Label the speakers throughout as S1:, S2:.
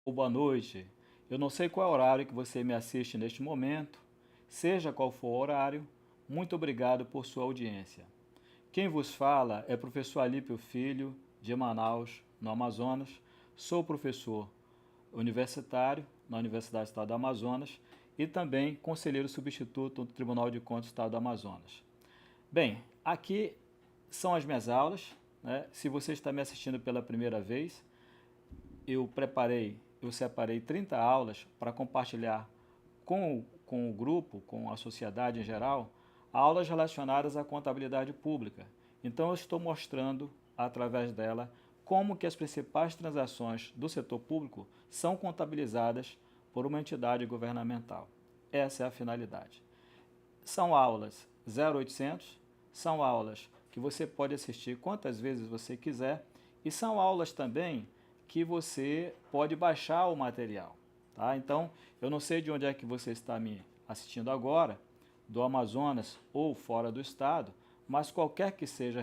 S1: Boa noite. Eu não sei qual é o horário que você me assiste neste momento, seja qual for o horário, muito obrigado por sua audiência. Quem vos fala é professor Alípio Filho, de Manaus, no Amazonas. Sou professor universitário na Universidade do Estado do Amazonas e também conselheiro substituto do Tribunal de Contas do Estado do Amazonas. Bem, aqui são as minhas aulas, né? Se você está me assistindo pela primeira vez, eu separei 30 aulas para compartilhar com o grupo, com a sociedade em geral, aulas relacionadas à contabilidade pública. Então eu estou mostrando, através dela, como que as principais transações do setor público são contabilizadas por uma entidade governamental. Essa é a finalidade. São aulas 0800, são aulas que você pode assistir quantas vezes você quiser e são aulas também que você pode baixar o material. Tá? Então, eu não sei de onde é que você está me assistindo agora, do Amazonas ou fora do estado, mas qualquer que seja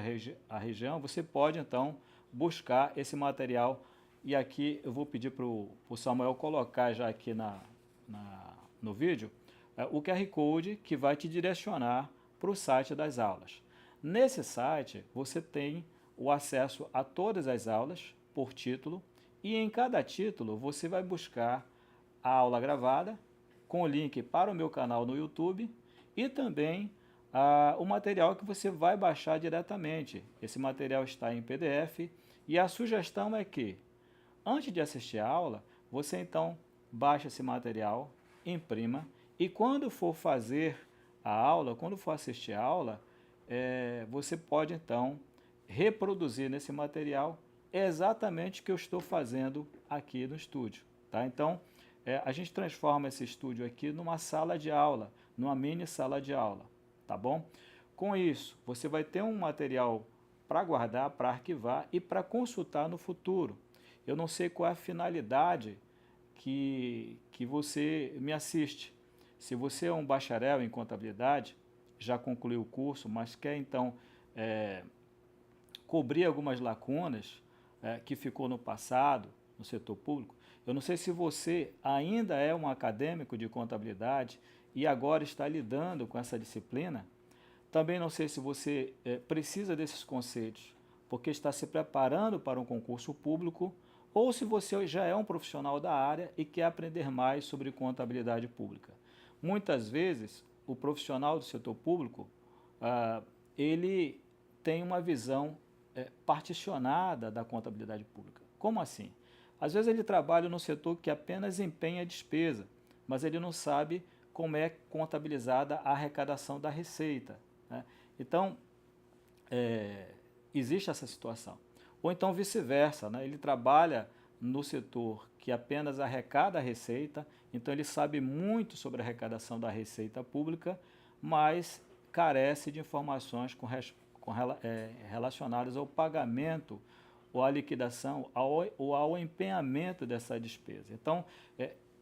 S1: a região, você pode então buscar esse material. E aqui eu vou pedir para o Samuel colocar já aqui no vídeo o QR Code que vai te direcionar para o site das aulas. Nesse site você tem o acesso a todas as aulas por título e em cada título você vai buscar a aula gravada com o link para o meu canal no YouTube e também o material que você vai baixar diretamente. Esse material está em PDF e a sugestão é que, antes de assistir a aula, você então baixa esse material, imprima e quando for fazer a aula, quando for assistir a aula, você pode então reproduzir nesse material exatamente o que eu estou fazendo aqui no estúdio. Tá? Então, a gente transforma esse estúdio aqui numa sala de aula, numa mini sala de aula. Tá bom? Com isso, você vai ter um material para guardar, para arquivar e para consultar no futuro. Eu não sei qual é a finalidade que você me assiste. Se você é um bacharel em contabilidade, já concluiu o curso, mas quer então cobrir algumas lacunas que ficou no passado, no setor público, eu não sei se você ainda é um acadêmico de contabilidade e agora está lidando com essa disciplina. Também não sei se você precisa desses conceitos porque está se preparando para um concurso público ou se você já é um profissional da área e quer aprender mais sobre contabilidade pública. Muitas vezes, o profissional do setor público, ele tem uma visão particionada da contabilidade pública. Como assim? Às vezes ele trabalha no setor que apenas empenha a despesa, mas ele não sabe como é contabilizada a arrecadação da receita. Né? Então, existe essa situação. Ou então vice-versa, né? Ele trabalha no setor que apenas arrecada a receita, então ele sabe muito sobre a arrecadação da receita pública, mas carece de informações relacionadas ao pagamento ou à liquidação ou ao empenhamento dessa despesa. Então,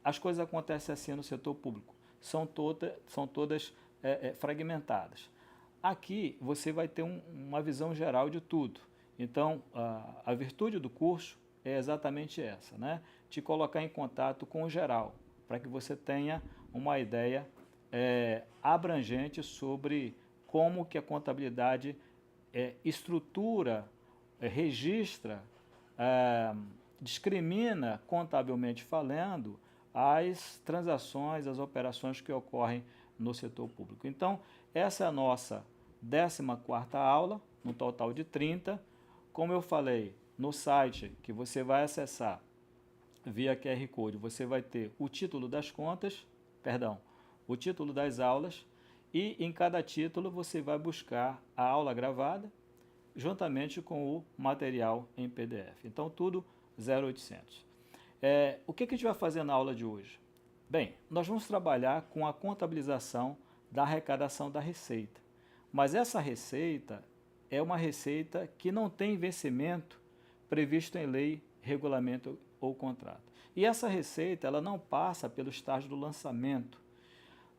S1: as coisas acontecem assim no setor público, são todas fragmentadas. Aqui você vai ter uma visão geral de tudo. Então, a virtude do curso é exatamente essa, né? Te colocar em contato com o geral, para que você tenha uma ideia abrangente sobre como que a contabilidade estrutura, registra, discrimina, contabilmente falando, as transações, as operações que ocorrem no setor público. Então, essa é a nossa 14ª aula, no total de 30. Como eu falei, no site que você vai acessar via QR Code, você vai ter o título das contas, perdão, o título das aulas, e em cada título você vai buscar a aula gravada, juntamente com o material em PDF. Então, tudo 0800. O que a gente vai fazer na aula de hoje? Bem, nós vamos trabalhar com a contabilização da arrecadação da receita. Mas essa receita é uma receita que não tem vencimento previsto em lei, regulamento ou contrato. E essa receita ela não passa pelo estágio do lançamento.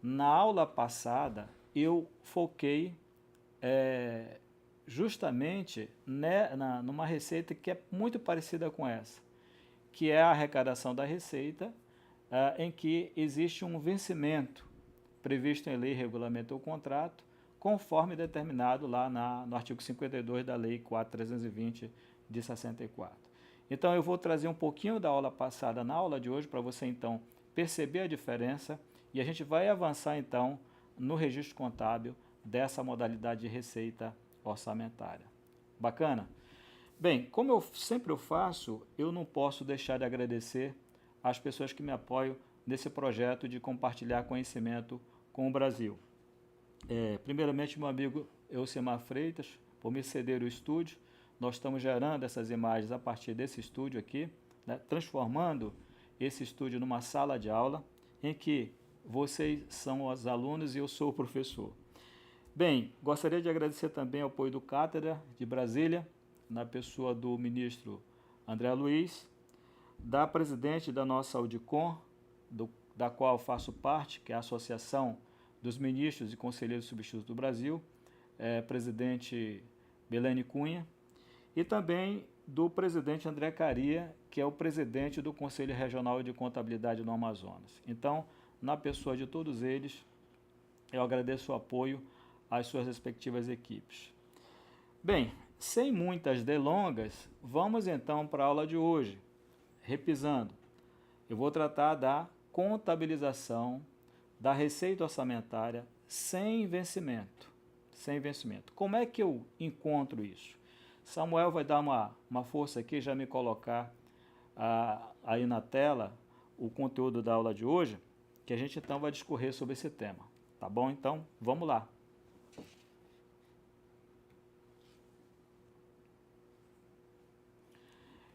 S1: Na aula passada, eu foquei justamente, né, numa receita que é muito parecida com essa, que é a arrecadação da receita, em que existe um vencimento previsto em lei, regulamento ou contrato, conforme determinado lá no artigo 52 da Lei 4.320 de 64. Então eu vou trazer um pouquinho da aula passada na aula de hoje para você então perceber a diferença e a gente vai avançar então no registro contábil dessa modalidade de receita orçamentária. Bacana? Bem, como eu sempre faço, eu não posso deixar de agradecer às pessoas que me apoiam nesse projeto de compartilhar conhecimento com o Brasil. Primeiramente, meu amigo Elcimar Freitas, por me ceder o estúdio. Nós estamos gerando essas imagens a partir desse estúdio aqui, né, transformando esse estúdio numa sala de aula em que vocês são os alunos e eu sou o professor. Bem, gostaria de agradecer também ao apoio do Cátedra de Brasília, na pessoa do ministro André Luiz, da presidente da nossa Audicom, da qual faço parte, que é a Associação dos Ministros e Conselheiros Substitutos do Brasil, presidente Belene Cunha, e também do presidente André Caria, que é o presidente do Conselho Regional de Contabilidade no Amazonas. Então, na pessoa de todos eles, eu agradeço o apoio às suas respectivas equipes. Bem, sem muitas delongas, vamos então para a aula de hoje. Repisando, eu vou tratar da contabilização da receita orçamentária sem vencimento. Sem vencimento. Como é que eu encontro isso? Samuel vai dar uma força aqui, já me colocar aí na tela o conteúdo da aula de hoje, que a gente então vai discorrer sobre esse tema. Tá bom? Então, vamos lá.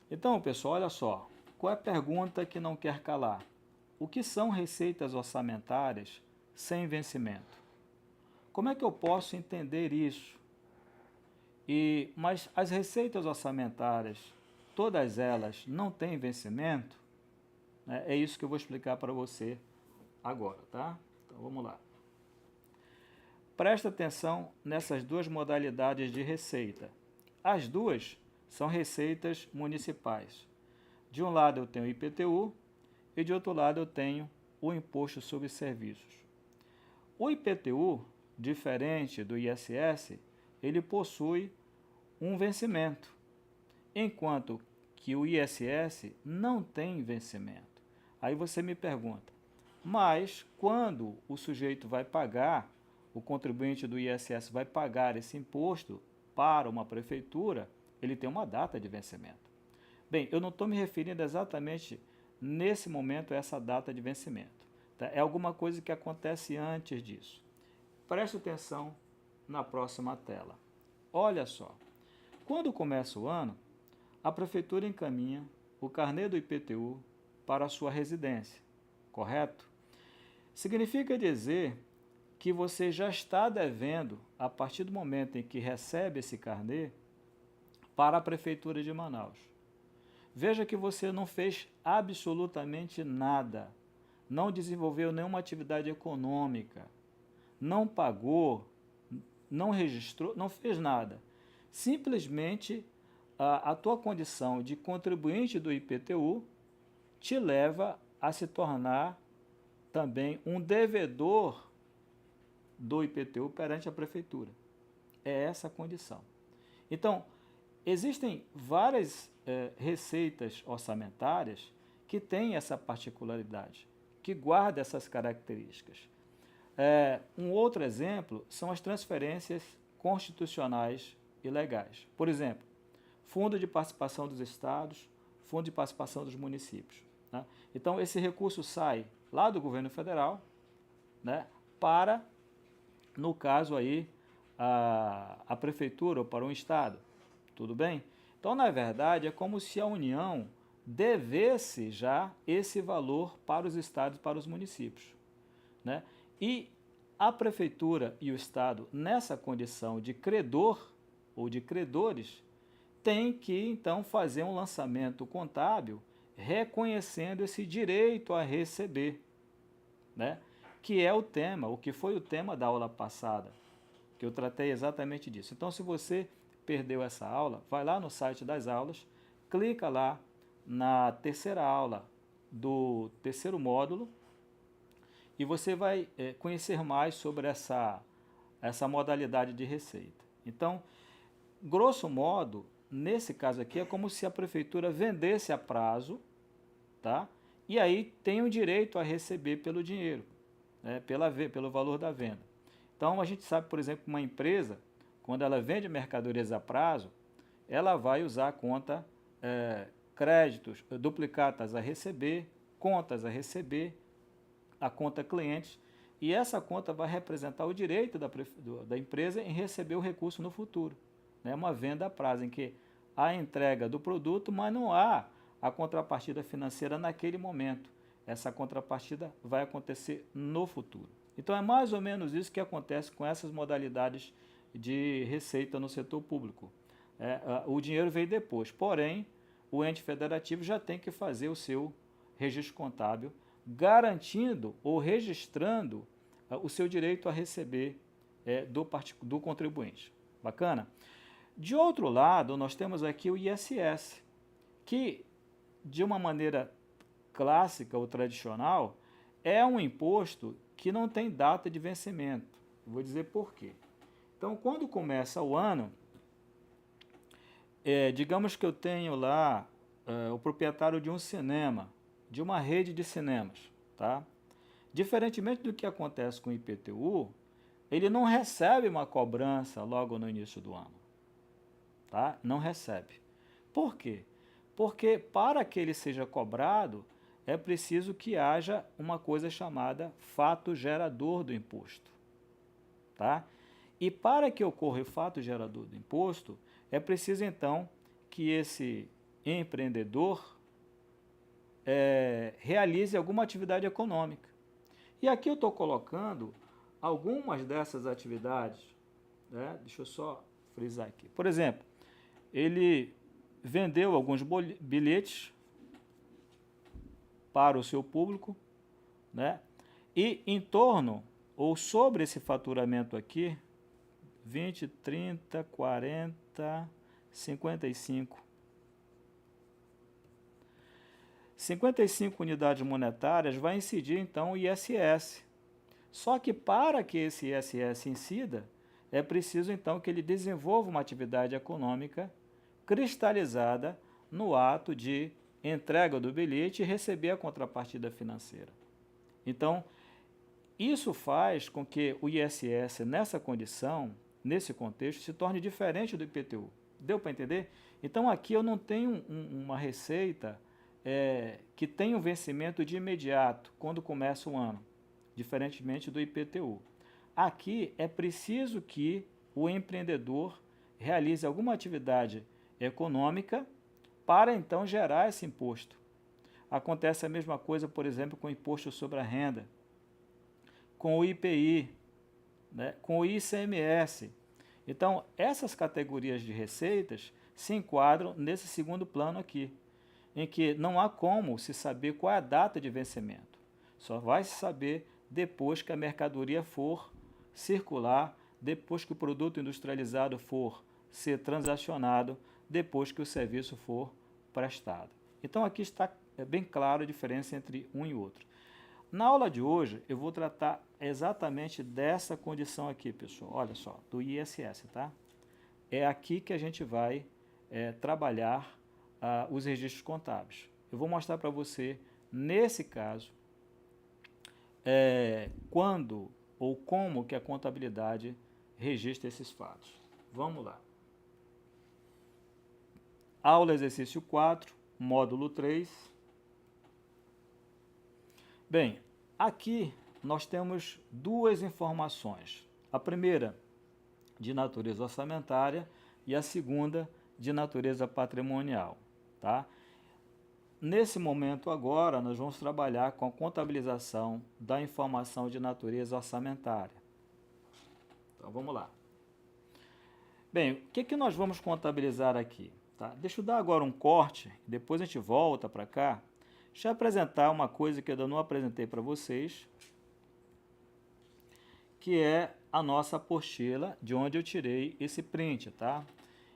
S1: Então, pessoal, olha só. Qual é a pergunta que não quer calar? O que são receitas orçamentárias sem vencimento? Como é que eu posso entender isso? Mas as receitas orçamentárias, todas elas não têm vencimento? Né? É isso que eu vou explicar para você agora, tá? Então vamos lá. Presta atenção nessas duas modalidades de receita. As duas são receitas municipais. De um lado eu tenho o IPTU e de outro lado eu tenho o Imposto sobre Serviços. O IPTU, diferente do ISS, ele possui um vencimento, enquanto que o ISS não tem vencimento. Aí você me pergunta, mas quando o sujeito vai pagar, o contribuinte do ISS vai pagar esse imposto para uma prefeitura, ele tem uma data de vencimento. Bem, eu não estou me referindo exatamente nesse momento a essa data de vencimento. Tá? É alguma coisa que acontece antes disso. Preste atenção na próxima tela. Olha só, quando começa o ano, a prefeitura encaminha o carnê do IPTU para a sua residência, correto? Significa dizer que você já está devendo, a partir do momento em que recebe esse carnê, para a prefeitura de Manaus. Veja que você não fez absolutamente nada, não desenvolveu nenhuma atividade econômica, não pagou, não registrou, não fez nada. Simplesmente a tua condição de contribuinte do IPTU te leva a se tornar também um devedor do IPTU perante a prefeitura. É essa a condição. Então, existem várias receitas orçamentárias que têm essa particularidade, que guardam essas características. Um outro exemplo são as transferências constitucionais e legais. Por exemplo, Fundo de Participação dos Estados, Fundo de Participação dos Municípios. Né? Então, esse recurso sai lá do governo federal, né, para, no caso aí, a prefeitura ou para um estado. Tudo bem? Então, na verdade, é como se a União devesse já esse valor para os estados e para os municípios. Né? E a prefeitura e o estado, nessa condição de credor ou de credores, tem que, então, fazer um lançamento contábil reconhecendo esse direito a receber, né? Que é o tema, o que foi o tema da aula passada, que eu tratei exatamente disso. Então, se você perdeu essa aula, vai lá no site das aulas, clica lá na terceira aula do terceiro módulo e você vai conhecer mais sobre essa modalidade de receita. Então, grosso modo, nesse caso aqui, é como se a prefeitura vendesse a prazo, tá? E aí tem o direito a receber pelo dinheiro, né? Pelo valor da venda. Então, a gente sabe, por exemplo, uma empresa, quando ela vende mercadorias a prazo, ela vai usar a conta créditos, duplicatas a receber, contas a receber, a conta clientes, e essa conta vai representar o direito da empresa em receber o recurso no futuro. É uma venda a prazo, em que há a entrega do produto, mas não há a contrapartida financeira naquele momento. Essa contrapartida vai acontecer no futuro. Então é mais ou menos isso que acontece com essas modalidades de receita no setor público. O dinheiro veio depois, porém, o ente federativo já tem que fazer o seu registro contábil, garantindo ou registrando o seu direito a receber do contribuinte. Bacana? De outro lado, nós temos aqui o ISS, que, de uma maneira clássica ou tradicional, é um imposto que não tem data de vencimento. Vou dizer por quê. Então, quando começa o ano, digamos que eu tenho lá o proprietário de um cinema, de uma rede de cinemas, tá? Diferentemente do que acontece com o IPTU, ele não recebe uma cobrança logo no início do ano, tá? Não recebe. Por quê? Porque para que ele seja cobrado, é preciso que haja uma coisa chamada fato gerador do imposto, tá? E para que ocorra o fato gerador do imposto, é preciso então que esse empreendedor realize alguma atividade econômica. E aqui eu estou colocando algumas dessas atividades, né? Deixa eu só frisar aqui. Por exemplo, ele vendeu alguns bilhetes para o seu público, né? E em torno ou sobre esse faturamento aqui, 20, 30, 40, 55. 55 unidades monetárias vai incidir então o ISS. Só que para que esse ISS incida, é preciso então que ele desenvolva uma atividade econômica cristalizada no ato de entrega do bilhete e receber a contrapartida financeira. Então, isso faz com que o ISS, nessa condição, nesse contexto, se torne diferente do IPTU. Deu para entender? Então, aqui eu não tenho uma receita que tenha um vencimento de imediato, quando começa o ano, diferentemente do IPTU. Aqui é preciso que o empreendedor realize alguma atividade econômica para então gerar esse imposto. Acontece a mesma coisa, por exemplo, com o imposto sobre a renda, com o IPI, né, com o ICMS. Então, essas categorias de receitas se enquadram nesse segundo plano aqui, em que não há como se saber qual é a data de vencimento. Só vai se saber depois que a mercadoria for circular, depois que o produto industrializado for ser transacionado, depois que o serviço for prestado. Então aqui está bem claro a diferença entre um e outro. Na aula de hoje eu vou tratar exatamente dessa condição aqui, pessoal. Olha só, do ISS, tá? É aqui que a gente vai trabalhar os registros contábeis. Eu vou mostrar para você, nesse caso, quando ou como que a contabilidade registra esses fatos. Vamos lá. Aula exercício 4, módulo 3. Bem, aqui nós temos duas informações. A primeira, de natureza orçamentária, e a segunda, de natureza patrimonial. Tá? Nesse momento agora, nós vamos trabalhar com a contabilização da informação de natureza orçamentária. Então, vamos lá. Bem, o que nós vamos contabilizar aqui? Tá? Deixa eu dar agora um corte, depois a gente volta para cá. Deixa eu apresentar uma coisa que eu ainda não apresentei para vocês, que é a nossa apostila de onde eu tirei esse print, tá?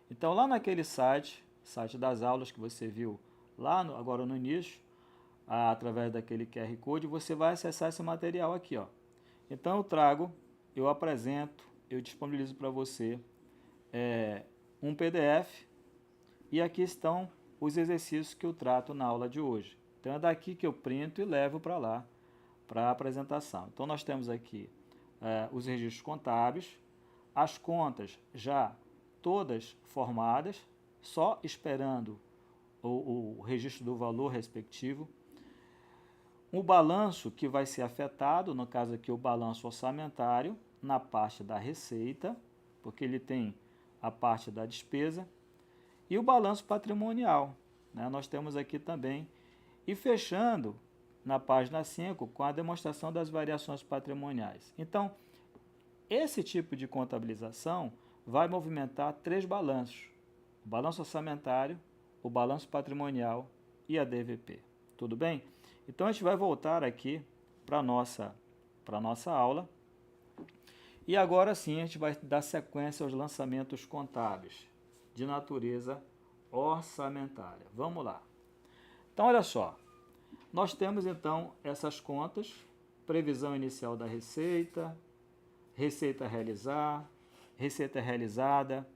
S1: Então, lá naquele site das aulas que você viu lá agora no início, através daquele QR Code, você vai acessar esse material aqui, ó. Então, eu apresento, eu disponibilizo para você um PDF e aqui estão os exercícios que eu trato na aula de hoje. Então, é daqui que eu printo e levo para lá, para a apresentação. Então, nós temos aqui os registros contábeis, as contas já todas formadas, só esperando o registro do valor respectivo. O balanço que vai ser afetado, no caso aqui o balanço orçamentário, na parte da receita, porque ele tem a parte da despesa, e o balanço patrimonial, né? Nós temos aqui também, e fechando na página 5 com a demonstração das variações patrimoniais. Então, esse tipo de contabilização vai movimentar 3 balanços: o balanço orçamentário, o balanço patrimonial e a DVP. Tudo bem? Então, a gente vai voltar aqui para a nossa aula. E agora sim, a gente vai dar sequência aos lançamentos contábeis de natureza orçamentária. Vamos lá. Então, olha só. Nós temos, então, essas contas: previsão inicial da receita, receita a realizar, receita realizada.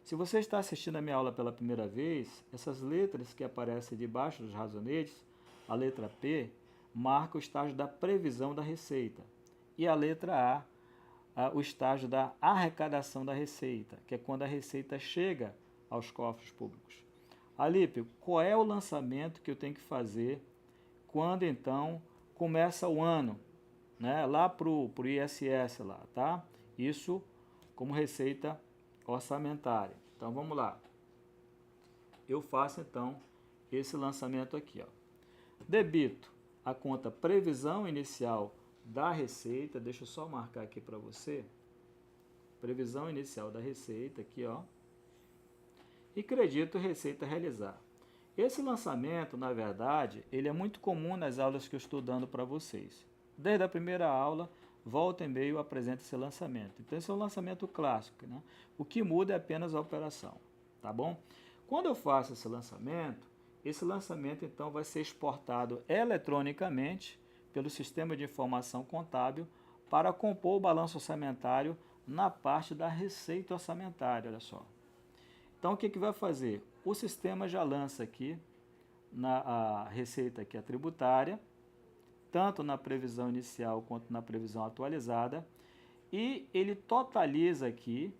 S1: Se você está assistindo a minha aula pela primeira vez, essas letras que aparecem debaixo dos razonetes, a letra P, marca o estágio da previsão da receita. E a letra A, o estágio da arrecadação da receita, que é quando a receita chega aos cofres públicos. Alípio, qual é o lançamento que eu tenho que fazer quando, então, começa o ano, né, lá para o ISS, lá, tá? Isso como receita orçamentária. Então, vamos lá. Eu faço, então, esse lançamento aqui, ó. Debito a conta previsão inicial da receita. Deixa eu só marcar aqui para você. Previsão inicial da receita, aqui, ó. E credito receita a realizar. Esse lançamento, na verdade, ele é muito comum nas aulas que eu estou dando para vocês. Desde a primeira aula, volta e meia eu apresento esse lançamento. Então, esse é um lançamento clássico, né? O que muda é apenas a operação, tá bom? Quando eu faço esse lançamento então vai ser exportado eletronicamente pelo sistema de informação contábil para compor o balanço orçamentário na parte da receita orçamentária, olha só. Então, o que vai fazer? O sistema já lança aqui a receita aqui, a tributária, tanto na previsão inicial quanto na previsão atualizada, e ele totaliza aqui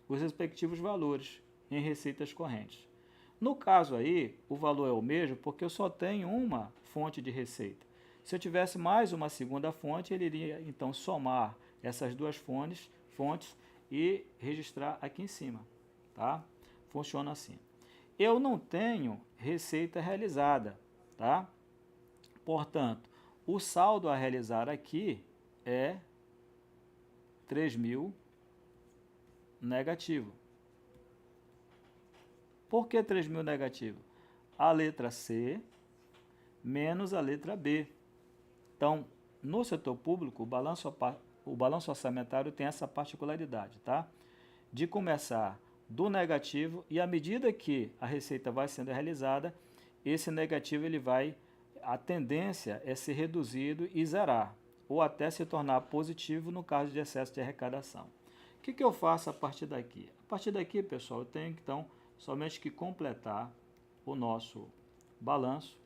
S1: os respectivos valores em receitas correntes. No caso aí, o valor é o mesmo porque eu só tenho uma fonte de receita. Se eu tivesse mais uma segunda fonte, ele iria então somar essas duas fontes e registrar aqui em cima, tá? Funciona assim. Eu não tenho receita realizada, tá? Portanto, o saldo a realizar aqui é 3.000 negativo. Por que 3.000 negativo? A letra C menos a letra B. Então, no setor público, o balanço orçamentário tem essa particularidade, tá? De começar do negativo e à medida que a receita vai sendo realizada, esse negativo a tendência é ser reduzido e zerar, ou até se tornar positivo no caso de excesso de arrecadação. O que eu faço a partir daqui? A partir daqui, pessoal, eu tenho então somente que completar o nosso balanço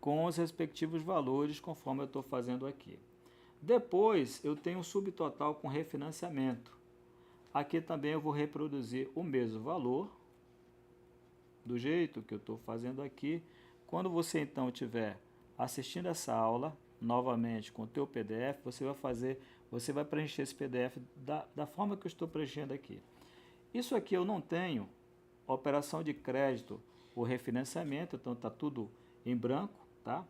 S1: com os respectivos valores, conforme eu estou fazendo aqui. Depois, eu tenho um subtotal com refinanciamento. Aqui também eu vou reproduzir o mesmo valor, do jeito que eu estou fazendo aqui. Quando você então estiver assistindo essa aula, novamente com o teu PDF, você vai preencher esse PDF da forma que eu estou preenchendo aqui. Isso aqui eu não tenho operação de crédito ou refinanciamento, então está tudo em branco, tá?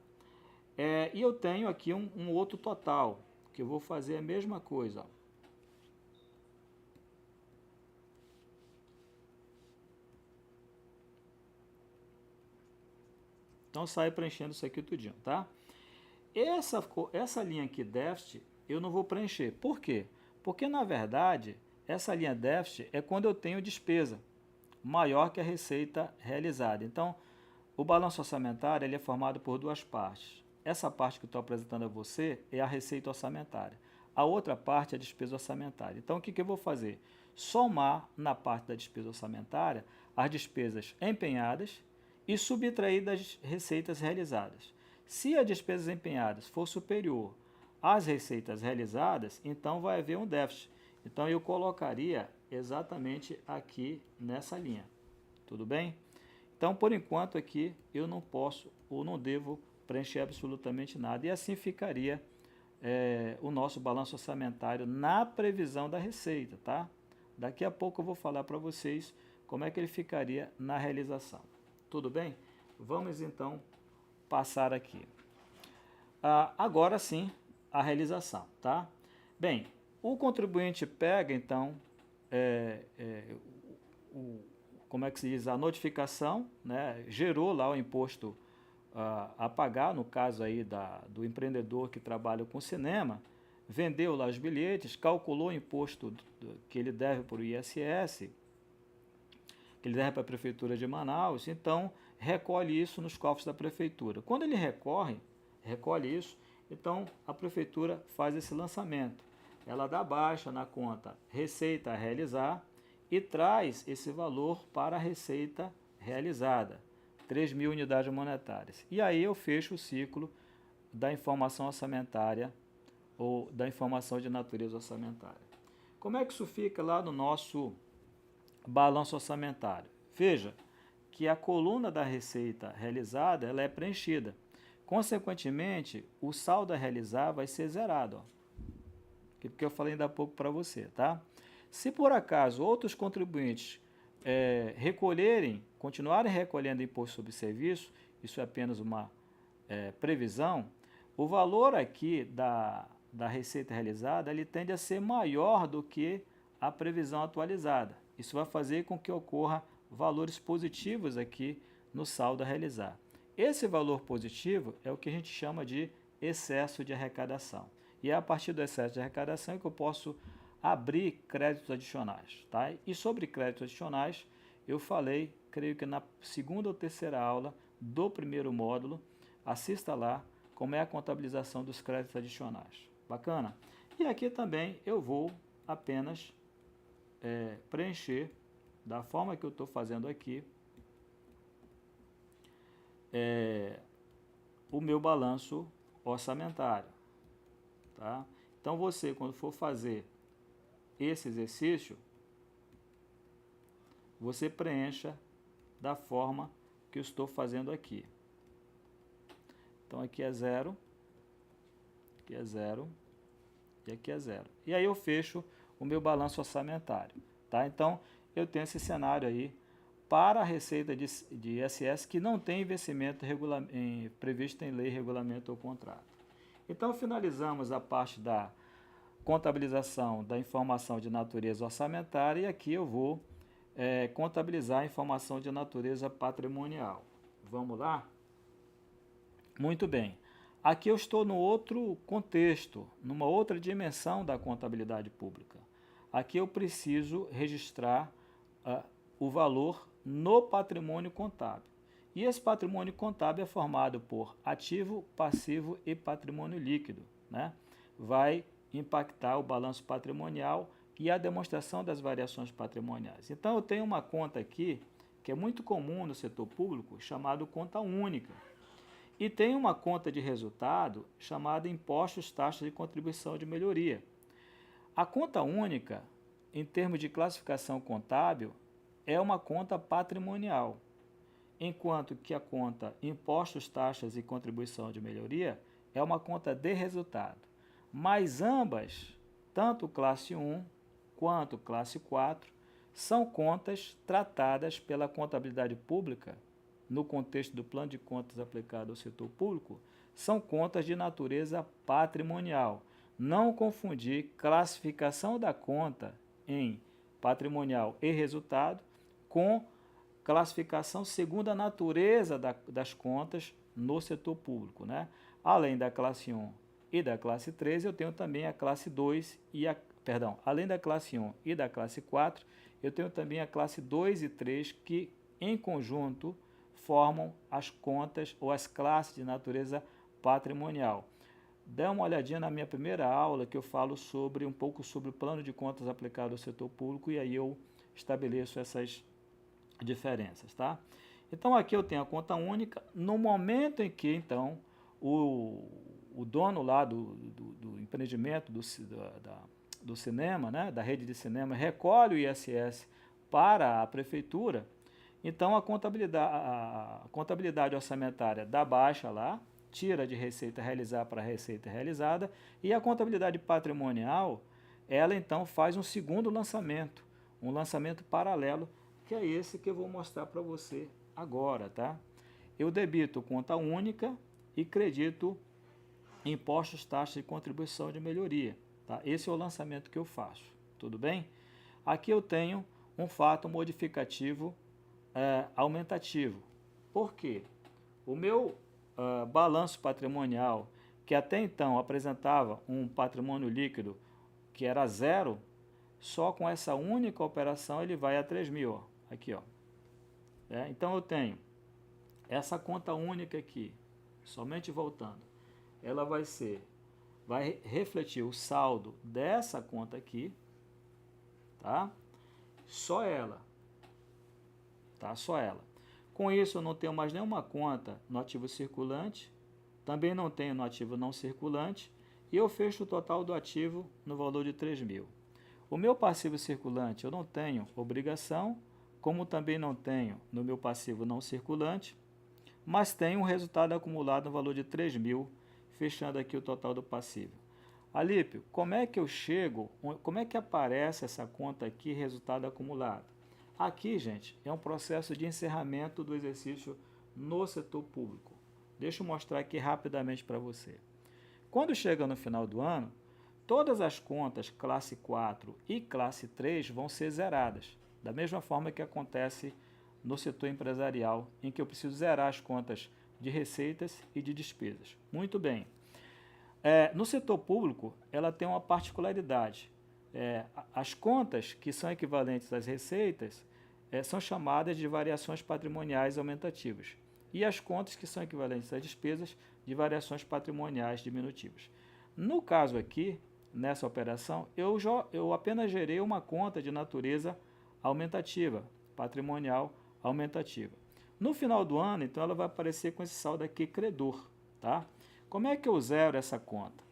S1: E eu tenho aqui um outro total, que eu vou fazer a mesma coisa, ó. Então sai preenchendo isso aqui tudinho, tá? Essa linha aqui, déficit, eu não vou preencher. Por quê? Porque, na verdade, essa linha déficit é quando eu tenho despesa maior que a receita realizada. Então, o balanço orçamentário ele é formado por duas partes. Essa parte que eu estou apresentando a você é a receita orçamentária. A outra parte é a despesa orçamentária. Então, o que eu vou fazer? Somar na parte da despesa orçamentária as despesas empenhadas e subtrair das receitas realizadas. Se as despesas empenhadas for superior às receitas realizadas, então vai haver um déficit. Então, eu colocaria exatamente aqui nessa linha. Tudo bem? Então, por enquanto aqui, eu não posso ou não devo preencher absolutamente nada. E assim ficaria o nosso balanço orçamentário na previsão da receita, tá? Daqui a pouco eu vou falar para vocês como é que ele ficaria na realização. Tudo bem? Vamos então passar aqui. Agora sim, a realização, tá? Bem, o contribuinte pega então como é que se diz, a notificação, né? Gerou lá o imposto a pagar, no caso aí do empreendedor que trabalha com cinema, vendeu lá os bilhetes, calculou o imposto que ele deve para o ISS, que ele deve para a Prefeitura de Manaus, então recolhe isso nos cofres da Prefeitura. Quando ele recolhe isso, então a Prefeitura faz esse lançamento. Ela dá baixa na conta Receita a Realizar e traz esse valor para a Receita Realizada, 3.000 unidades monetárias. E aí eu fecho o ciclo da informação orçamentária ou da informação de natureza orçamentária. Como é que isso fica lá no nosso balanço orçamentário? Veja que a coluna da receita realizada ela é preenchida. Consequentemente, o saldo a realizar vai ser zerado. Ó. Aquilo que eu falei ainda há pouco para você, tá? Se por acaso outros contribuintes continuarem recolhendo imposto sobre serviço, isso é apenas uma previsão, o valor aqui da receita realizada ele tende a ser maior do que a previsão atualizada. Isso vai fazer com que ocorra valores positivos aqui no saldo a realizar. Esse valor positivo é o que a gente chama de excesso de arrecadação. E é a partir do excesso de arrecadação que eu posso abrir créditos adicionais. Tá? E sobre créditos adicionais, eu falei, creio que na segunda ou terceira aula do primeiro módulo, assista lá como é a contabilização dos créditos adicionais. Bacana? E aqui também eu vou apenas preencher da forma que eu estou fazendo aqui o meu balanço orçamentário. Tá? Então você, quando for fazer esse exercício, você preencha da forma que eu estou fazendo aqui. Então aqui é 0, aqui é 0 e aqui é 0. E aí eu fecho o meu balanço orçamentário. Tá? Então eu tenho esse cenário aí para a receita de ISS que não tem vencimento previsto em lei, regulamento ou contrato. Então finalizamos a parte da contabilização da informação de natureza orçamentária e aqui eu vou contabilizar a informação de natureza patrimonial. Vamos lá? Muito bem. Aqui eu estou no outro contexto, numa outra dimensão da contabilidade pública. Aqui eu preciso registrar o valor no patrimônio contábil. E esse patrimônio contábil é formado por ativo, passivo e patrimônio líquido, né? Vai impactar o balanço patrimonial e a demonstração das variações patrimoniais. Então eu tenho uma conta aqui que é muito comum no setor público, chamada conta única. E tem uma conta de resultado chamada impostos, taxas e contribuição de melhoria. A conta única, em termos de classificação contábil, é uma conta patrimonial, enquanto que a conta impostos, taxas e contribuição de melhoria é uma conta de resultado. Mas ambas, tanto classe 1 quanto classe 4, são contas tratadas pela contabilidade pública, no contexto do plano de contas aplicado ao setor público, são contas de natureza patrimonial. Não confundir classificação da conta em patrimonial e resultado com classificação segundo a natureza das contas no setor público, né? Além da classe 1 e da classe 3, eu tenho também a classe 2 e além da classe 1 e da classe 4, eu tenho também a classe 2 e 3 que, em conjunto, formam as contas ou as classes de natureza patrimonial. Dá uma olhadinha na minha primeira aula que eu falo um pouco sobre o plano de contas aplicado ao setor público e aí eu estabeleço essas diferenças, tá? Então aqui eu tenho a conta única. No momento em que então o dono lá do empreendimento do cinema, né, da rede de cinema, recolhe o ISS para a prefeitura, então a contabilidade orçamentária dá baixa lá, tira de receita realizada para receita realizada, e a contabilidade patrimonial, ela então faz um segundo lançamento, um lançamento paralelo, que é esse que eu vou mostrar para você agora, tá? Eu debito conta única e credito impostos, taxas e contribuição de melhoria, tá? Esse é o lançamento que eu faço, tudo bem? Aqui eu tenho um fato modificativo aumentativo. Por quê? O meu balanço patrimonial, que até então apresentava um patrimônio líquido que era zero, só com essa única operação ele vai a 3.000, ó. Aqui, ó. Então eu tenho essa conta única aqui, somente voltando, ela vai refletir o saldo dessa conta aqui, tá? Só ela, tá? Só ela. Com isso eu não tenho mais nenhuma conta no ativo circulante, também não tenho no ativo não circulante, e eu fecho o total do ativo no valor de 3.000. O meu passivo circulante eu não tenho obrigação, como também não tenho no meu passivo não circulante, mas tenho um resultado acumulado no valor de 3.000, fechando aqui o total do passivo. Alípio, como é que eu chego, como é que aparece essa conta aqui, resultado acumulado? Aqui, gente, é um processo de encerramento do exercício no setor público. Deixa eu mostrar aqui rapidamente para você. Quando chega no final do ano, todas as contas classe 4 e classe 3 vão ser zeradas, da mesma forma que acontece no setor empresarial, em que eu preciso zerar as contas de receitas e de despesas. Muito bem. No setor público, ela tem uma particularidade. As contas que são equivalentes às receitas são chamadas de variações patrimoniais aumentativas. E as contas que são equivalentes às despesas, de variações patrimoniais diminutivas. No caso aqui, nessa operação, eu apenas gerei uma conta de natureza aumentativa, patrimonial aumentativa. No final do ano, então, ela vai aparecer com esse saldo aqui, credor, tá? Como é que eu zero essa conta?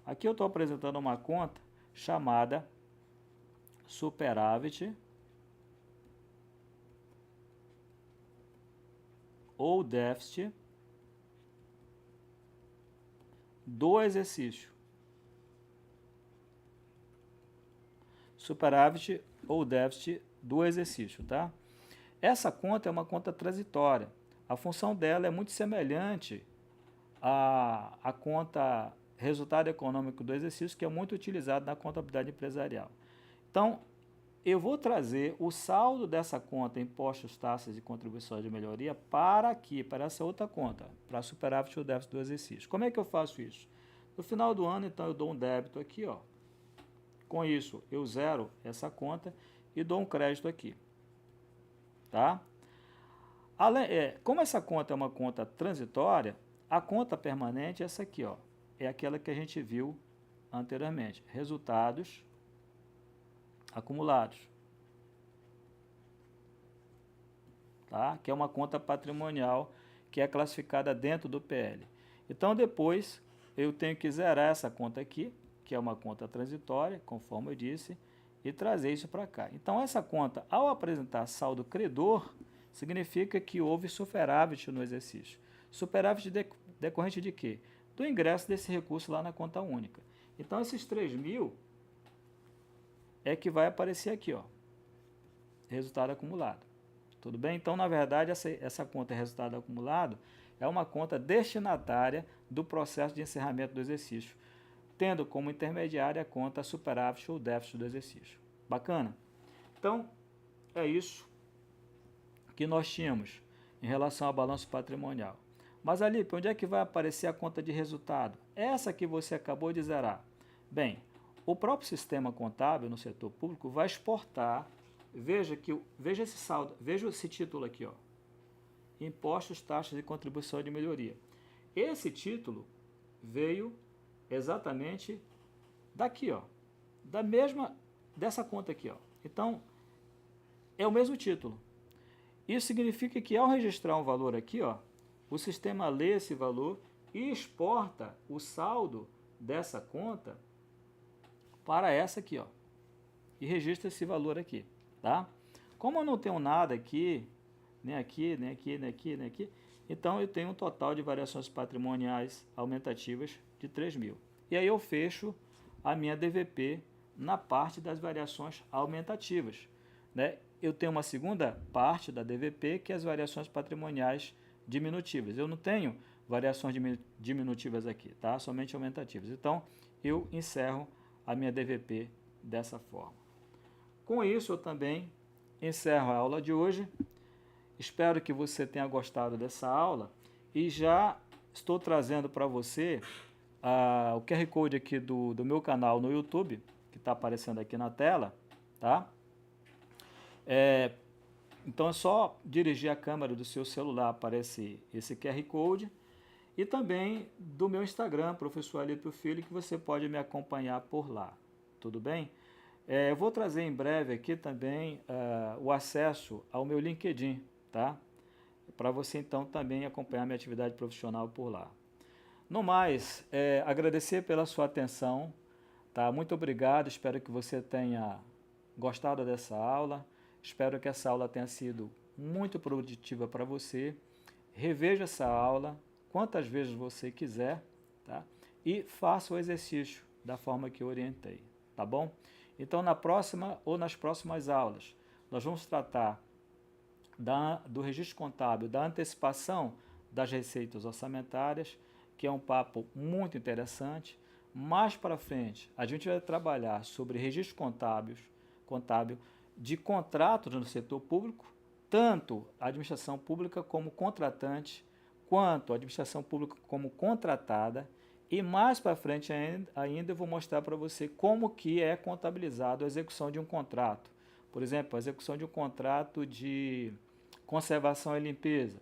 S1: Aqui eu estou apresentando uma conta chamada superávit ou déficit do exercício. Superávit ou déficit do exercício, tá? Essa conta é uma conta transitória. A função dela é muito semelhante à conta resultado econômico do exercício, que é muito utilizado na contabilidade empresarial. Então, eu vou trazer o saldo dessa conta, impostos, taxas e contribuições de melhoria, para aqui, para essa outra conta, para superávit ou déficit do exercício. Como é que eu faço isso? No final do ano, então, eu dou um débito aqui, ó. Com isso, eu zero essa conta e dou um crédito aqui. Tá? Como essa conta é uma conta transitória, a conta permanente é essa aqui, ó, é aquela que a gente viu anteriormente, resultados acumulados, tá? Que é uma conta patrimonial que é classificada dentro do PL. Então depois eu tenho que zerar essa conta aqui, que é uma conta transitória, conforme eu disse, e trazer isso para cá. Então essa conta, ao apresentar saldo credor, significa que houve superávit no exercício. Superávit decorrente de quê? Do ingresso desse recurso lá na conta única. Então esses 3.000 é que vai aparecer aqui, ó, resultado acumulado. Tudo bem? Então, na verdade, essa conta resultado acumulado é uma conta destinatária do processo de encerramento do exercício, tendo como intermediária a conta superávit ou déficit do exercício. Bacana? Então, é isso que nós tínhamos em relação ao balanço patrimonial. Mas, Alipe, onde é que vai aparecer a conta de resultado? Essa que você acabou de zerar. Bem, o próprio sistema contábil no setor público vai exportar, veja esse saldo, veja esse título aqui, ó, impostos, taxas e contribuição de melhoria. Esse título veio exatamente daqui, ó, dessa conta aqui, ó. Então, é o mesmo título. Isso significa que ao registrar um valor aqui, ó, o sistema lê esse valor e exporta o saldo dessa conta para essa aqui, ó, e registra esse valor aqui, tá? Como eu não tenho nada aqui, nem aqui, nem aqui, nem aqui, nem aqui, então eu tenho um total de variações patrimoniais aumentativas de 3.000. E aí eu fecho a minha DVP na parte das variações aumentativas, né? Eu tenho uma segunda parte da DVP que é as variações patrimoniais diminutivas. Eu não tenho variações diminutivas aqui, tá? Somente aumentativas. Então, eu encerro a minha DVP dessa forma. Com isso, eu também encerro a aula de hoje. Espero que você tenha gostado dessa aula e já estou trazendo para você o QR Code aqui do meu canal no YouTube, que está aparecendo aqui na tela, tá? Então é só dirigir a câmera do seu celular, aparece esse QR Code, e também do meu Instagram, Professor Alipe Filho, que você pode me acompanhar por lá, tudo bem? Eu vou trazer em breve aqui também o acesso ao meu LinkedIn, tá? Para você então também acompanhar minha atividade profissional por lá. No mais, agradecer pela sua atenção, tá? Muito obrigado, espero que você tenha gostado dessa aula. Espero que essa aula tenha sido muito produtiva para você. Reveja essa aula quantas vezes você quiser, tá? E faça o exercício da forma que eu orientei, tá bom? Então, na próxima ou nas próximas aulas, nós vamos tratar do registro contábil, da antecipação das receitas orçamentárias, que é um papo muito interessante. Mais para frente, a gente vai trabalhar sobre registro contábil de contratos no setor público, tanto a administração pública como contratante, quanto a administração pública como contratada, e mais para frente ainda eu vou mostrar para você como que é contabilizado a execução de um contrato. Por exemplo, a execução de um contrato de conservação e limpeza,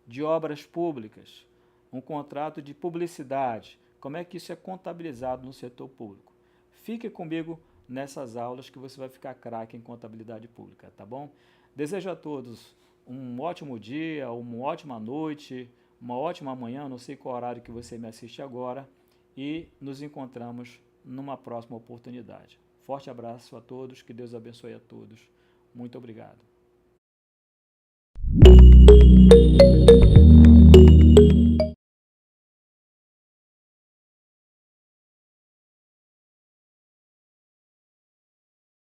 S1: de obras públicas, um contrato de publicidade, como é que isso é contabilizado no setor público. Fique comigo nessas aulas que você vai ficar craque em contabilidade pública, tá bom? Desejo a todos um ótimo dia, uma ótima noite, uma ótima manhã, não sei qual horário que você me assiste agora, e nos encontramos numa próxima oportunidade. Forte abraço a todos, que Deus abençoe a todos. Muito obrigado.